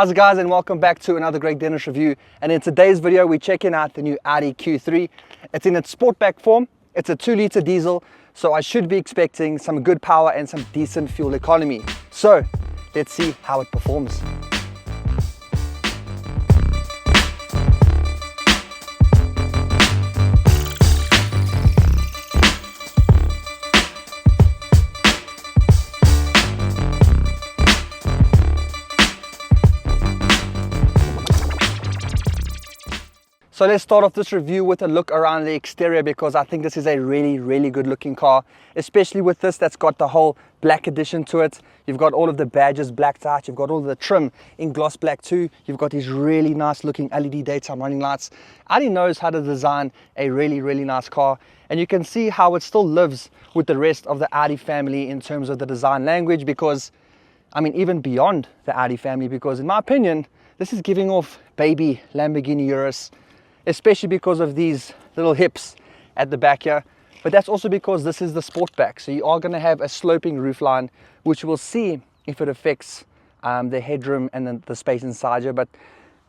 How's it guys, and welcome back to another great Dennis review. And in today's video we're checking out the new Audi Q3. It's in its Sportback form. It's a 2-litre diesel, so I should be expecting some good power and some decent fuel economy. So let's see how it performs. So let's start off this review with a look around the exterior, because I think this is a really good looking car, especially with this that's got the whole black addition to it. You've got all of the badges blacked out, you've got all of the trim in gloss black too, you've got these really nice looking LED daytime running lights. Audi knows how to design a really nice car, and you can see how it still lives with the rest of the Audi family in terms of the design language, because I mean even beyond the Audi family, because in my opinion this is giving off baby Lamborghini Urus, especially because of these little hips at the back here. But that's also because this is the Sportback, so you are going to have a sloping roofline, which we'll see if it affects the headroom and then the space inside here, but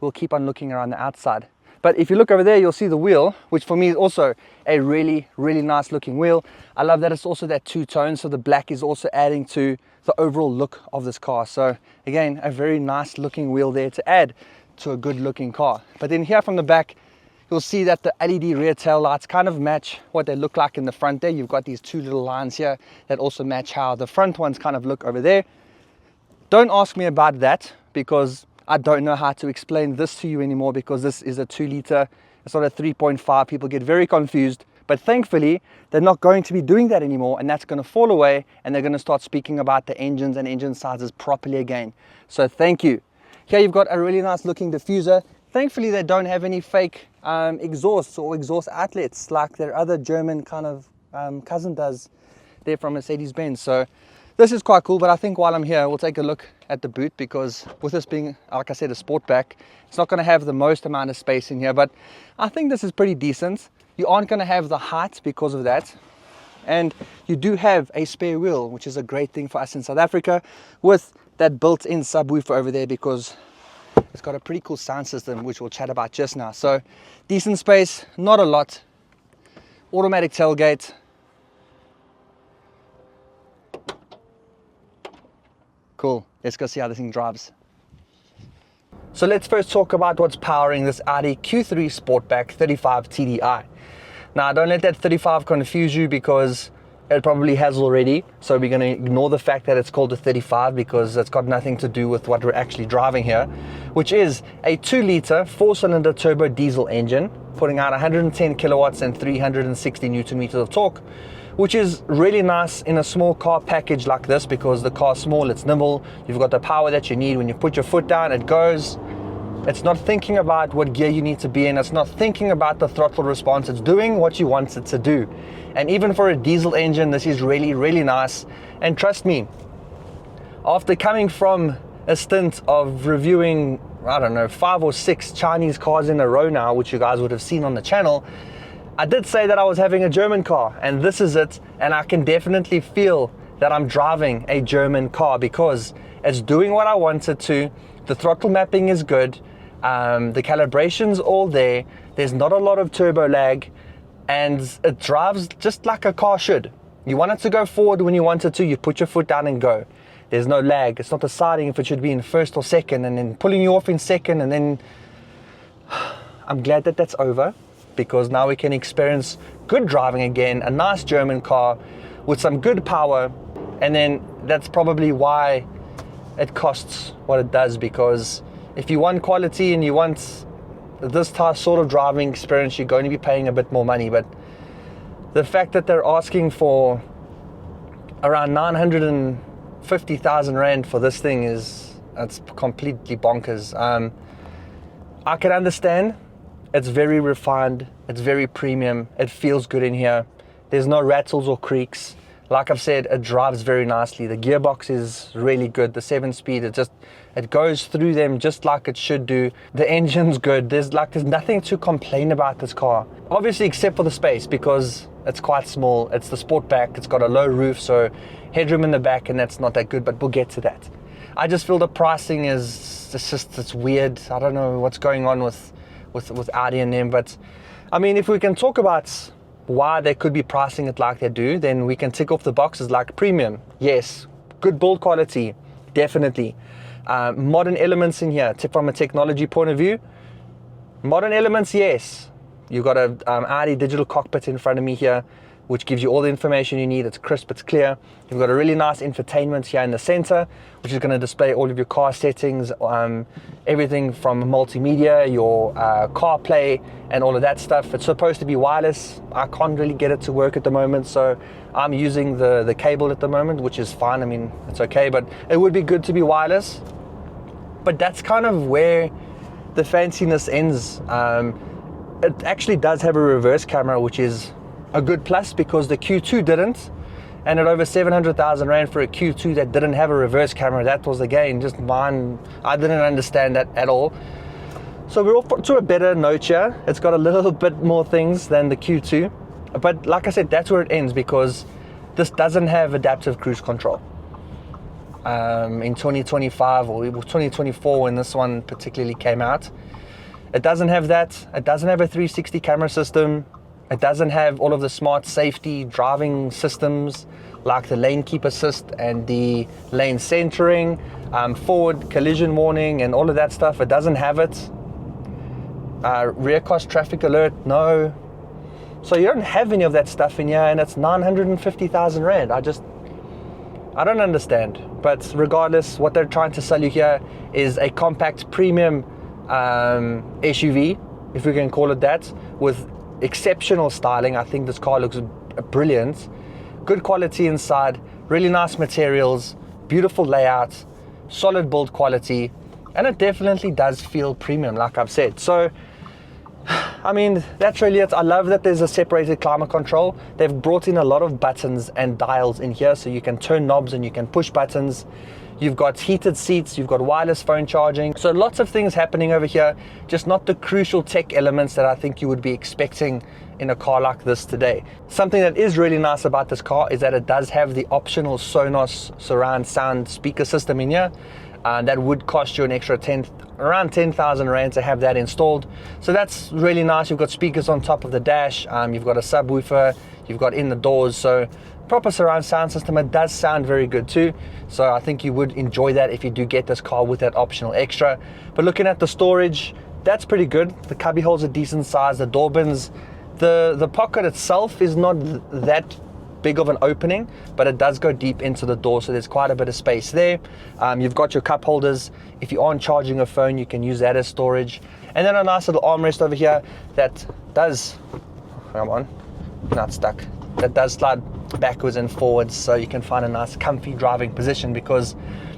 we'll keep on looking around the outside. But if you look over there, you'll see the wheel, which for me is also a really nice looking wheel. I love that it's also that two-tone, so the black is also adding to the overall look of this car. So again, a very nice looking wheel there to add to a good looking car. But then here from the back, you'll see that the LED rear tail lights kind of match what they look like in the front there. You've got these two little lines here that also match how the front ones kind of look over there. Don't ask me about that, because I don't know how to explain this to you anymore, because this is a 2-litre, it's not a 3.5. People get very confused, but thankfully they're not going to be doing that anymore, and that's going to fall away, and they're going to start speaking about the engines and engine sizes properly again. So thank you. Here you've got a really nice looking diffuser. Thankfully they don't have any fake exhausts or exhaust outlets like their other German kind of cousin does there from Mercedes-Benz. So this is quite cool. But I think while I'm here, we'll take a look at the boot, because with this being, like I said, a Sportback, it's not going to have the most amount of space in here, but I think this is pretty decent. You aren't going to have the height because of that, and you do have a spare wheel, which is a great thing for us in South Africa, with that built-in subwoofer over there, because it's got a pretty cool sound system, which we'll chat about just now. So decent space, not a lot. Automatic tailgate. Cool, let's go see how this thing drives. So let's first talk about what's powering this Audi Q3 Sportback 35 TDI. Now don't let that 35 confuse you, because it probably has already. So we're going to ignore the fact that it's called a 35, because it's got nothing to do with what we're actually driving here, which is a 2-litre 4-cylinder turbo diesel engine, putting out 110 kilowatts and 360 newton meters of torque, which is really nice in a small car package like this, because the car's small, it's nimble, you've got the power that you need. When you put your foot down, it goes. It's not thinking about what gear you need to be in. It's not thinking about the throttle response. It's doing what you want it to do. And even for a diesel engine, this is really nice. And trust me, after coming from a stint of reviewing, I don't know, 5 or 6 Chinese cars in a row now, which you guys would have seen on the channel, I did say that I was having a German car, and this is it. And I can definitely feel that I'm driving a German car, because it's doing what I want it to. The throttle mapping is good. The calibration's all there. There's not a lot of turbo lag, and it drives just like a car should. You want it to go forward when you want it to, you put your foot down and go. There's no lag. It's not deciding if it should be in first or second and then pulling you off in second, and then I'm glad that that's over, because now we can experience good driving again, a nice German car with some good power. And then that's probably why it costs what it does, because if you want quality and you want this sort of driving experience, you're going to be paying a bit more money. But the fact that they're asking for around 950,000 Rand for this thing that's completely bonkers. I can understand. It's very refined, it's very premium, it feels good in here. There's no rattles or creaks. Like I've said, it drives very nicely. The gearbox is really good. The 7-speed, it goes through them just like it should do. The engine's good. There's nothing to complain about this car. Obviously, except for the space, because it's quite small. It's the Sportback. It's got a low roof, so headroom in the back, and that's not that good, but we'll get to that. I just feel the pricing it's weird. I don't know what's going on with Audi and them, but I mean, if we can talk about why they could be pricing it like they do, then we can tick off the boxes like premium, yes. Good build quality, definitely. Modern elements in here, from a technology point of view. Modern elements, yes. You've got a Audi digital cockpit in front of me here, which gives you all the information you need. It's crisp, it's clear. You've got a really nice infotainment here in the center, which is going to display all of your car settings, everything from multimedia, your CarPlay, and all of that stuff. It's supposed to be wireless. I can't really get it to work at the moment, so I'm using the cable at the moment, which is fine. I mean, it's okay, but it would be good to be wireless. But that's kind of where the fanciness ends. It actually does have a reverse camera, which is a good plus because the Q2 didn't, and at over 700,000 Rand for a Q2 that didn't have a reverse camera, that was again just mine. I didn't understand that at all. So we're off to a better note here. It's got a little bit more things than the Q2, but like I said, that's where it ends because this doesn't have adaptive cruise control. In 2025 or 2024 when this one particularly came out, it doesn't have that. It doesn't have a 360 camera system. It doesn't have all of the smart safety driving systems like the lane keep assist and the lane centering, forward collision warning and all of that stuff. It doesn't have it. Rear cross traffic alert, no. So you don't have any of that stuff in here, and it's 950,000 Rand. I don't understand. But regardless, what they're trying to sell you here is a compact premium SUV, if we can call it that, with exceptional styling. I think this car looks brilliant. Good quality inside, really nice materials, beautiful layout, solid build quality, and it definitely does feel premium, like I've said. So, I mean, that's really it. I love that there's a separated climate control. They've brought in a lot of buttons and dials in here, so you can turn knobs and you can push buttons. You've got heated seats, you've got wireless phone charging. So lots of things happening over here, just not the crucial tech elements that I think you would be expecting in a car like this today. Something that is really nice about this car is that it does have the optional Sonos surround sound speaker system in here. That would cost you an extra around 10,000 Rand to have that installed. So that's really nice. You've got speakers on top of the dash. You've got a subwoofer. You've got in the doors. So proper surround sound system. It does sound very good too. So I think you would enjoy that if you do get this car with that optional extra. But looking at the storage, that's pretty good. The cubby holes are decent size. The door bins, the pocket itself is not that big of an opening, but it does go deep into the door, so there's quite a bit of space there. You've got your cup holders. If you aren't charging a phone, you can use that as storage. And then a nice little armrest over here that does, come on, not stuck, that does slide backwards and forwards, so you can find a nice comfy driving position because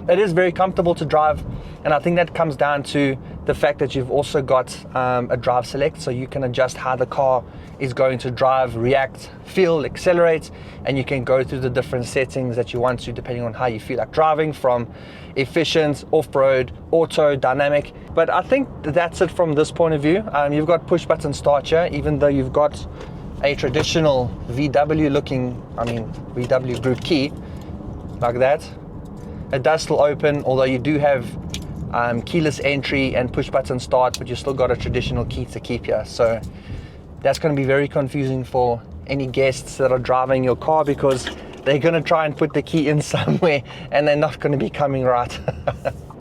it is very comfortable to drive. And I think that comes down to the fact that you've also got a drive select, so you can adjust how the car is going to drive, react, feel, accelerate, and you can go through the different settings that you want to depending on how you feel like driving, from efficient, off-road, auto, dynamic. But I think that's it from this point of view. You've got push button start here, even though you've got a traditional VW looking, VW group key like that. It does still open, although you do have keyless entry and push button start, but you still got a traditional key to keep here. So that's going to be very confusing for any guests that are driving your car because they're going to try and put the key in somewhere and they're not going to be coming right.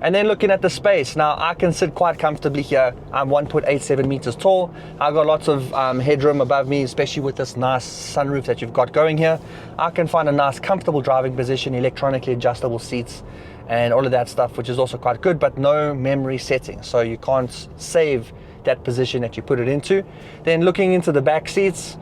And then looking at the space, now I can sit quite comfortably here. I'm 1.87 meters tall. I've got lots of headroom above me, especially with this nice sunroof that you've got going here. I can find a nice comfortable driving position, electronically adjustable seats and all of that stuff, which is also quite good, but no memory settings, so you can't save that position that you put it into. Then looking into the back seats,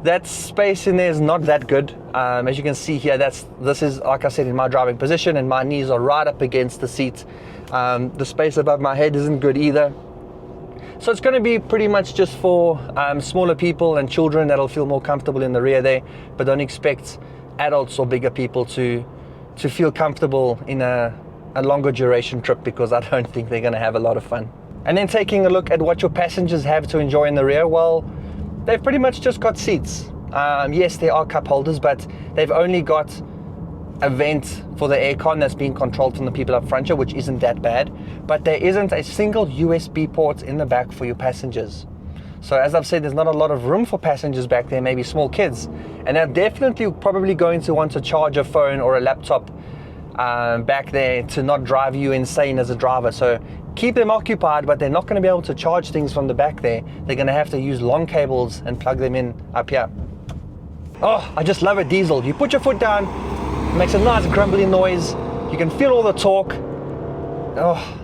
that space in there is not that good. As you can see here, this is, like I said, in my driving position, and my knees are right up against the seat. The space above my head isn't good either. So it's going to be pretty much just for smaller people and children that'll feel more comfortable in the rear there, but don't expect adults or bigger people to feel comfortable in a longer duration trip, because I don't think they're going to have a lot of fun. And then taking a look at what your passengers have to enjoy in the rear, well, they've pretty much just got seats. Yes, there are cup holders, but they've only got a vent for the aircon that's being controlled from the people up front here, which isn't that bad, but there isn't a single USB port in the back for your passengers. So as I've said, there's not a lot of room for passengers back there, maybe small kids, and they're definitely probably going to want to charge a phone or a laptop back there to not drive you insane as a driver. So keep them occupied, but they're not going to be able to charge things from the back there. They're going to have to use long cables and plug them in up here. Oh, I just love a diesel. You put your foot down, it makes a nice grumbly noise. You can feel all the torque. Oh,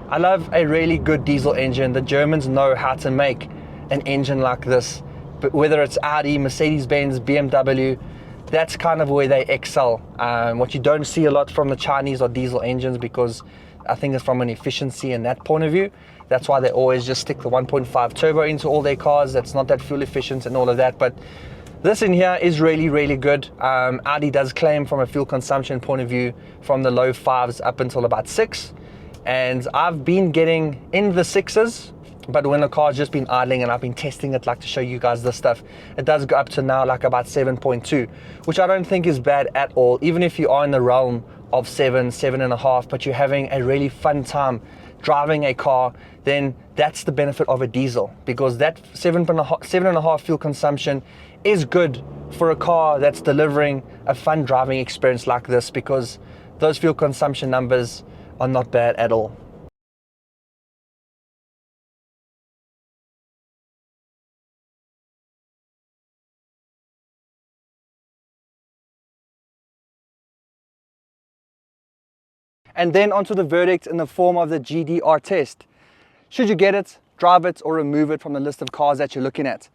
I love a really good diesel engine. The Germans know how to make an engine like this, but whether it's Audi, Mercedes-Benz, BMW, that's kind of where they excel. What you don't see a lot from the Chinese are diesel engines, because I think it's from an efficiency and that point of view. That's why they always just stick the 1.5 turbo into all their cars. That's not that fuel efficient and all of that, but this in here is really, really good. Audi does claim from a fuel consumption point of view from the low 5s up until about 6. And I've been getting in the 6s, but when the car's just been idling and I've been testing it, like to show you guys this stuff, it does go up to now like about 7.2, which I don't think is bad at all. Even if you are in the realm of 7.5, but you're having a really fun time driving a car, then that's the benefit of a diesel, because that 7.5 fuel consumption is good for a car that's delivering a fun driving experience like this, because those fuel consumption numbers are not bad at all. And then onto the verdict in the form of the GDR test. Should you get it, drive it, or remove it from the list of cars that you're looking at?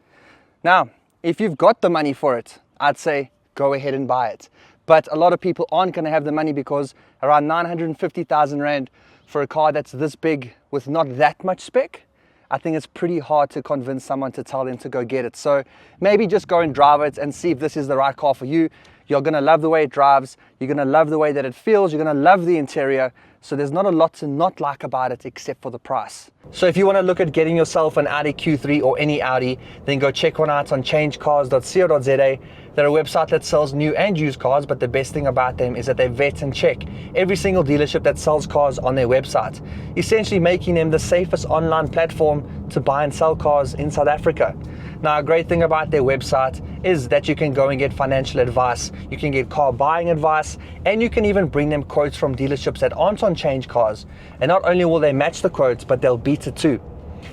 Now, if you've got the money for it, I'd say go ahead and buy it. But a lot of people aren't going to have the money, because around 950,000 Rand for a car that's this big with not that much spec, I think it's pretty hard to convince someone to tell them to go get it. So maybe just go and drive it and see if this is the right car for you. You're going to love the way it drives. You're going to love the way that it feels. You're going to love the interior. So there's not a lot to not like about it except for the price. So if you want to look at getting yourself an Audi Q3 or any Audi, then go check one out on changecars.co.za. They're a website that sells new and used cars, but the best thing about them is that they vet and check every single dealership that sells cars on their website, essentially making them the safest online platform to buy and sell cars in South Africa. Now, a great thing about their website is that you can go and get financial advice, you can get car buying advice, and you can even bring them quotes from dealerships that aren't on Change Cars. And not only will they match the quotes, but they'll beat it too.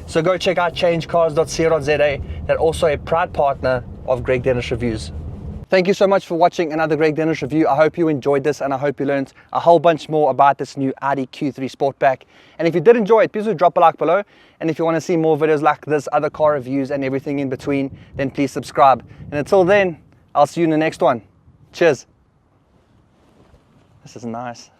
So go check out changecars.co.za. They're also a proud partner of Greg Dennis Reviews. Thank you so much for watching another Greg Dennis review. I hope you enjoyed this, and I hope you learned a whole bunch more about this new Audi Q3 Sportback. And if you did enjoy it, please do drop a like below. And if you want to see more videos like this, other car reviews and everything in between, then please subscribe. And until then, I'll see you in the next one. Cheers. This is nice.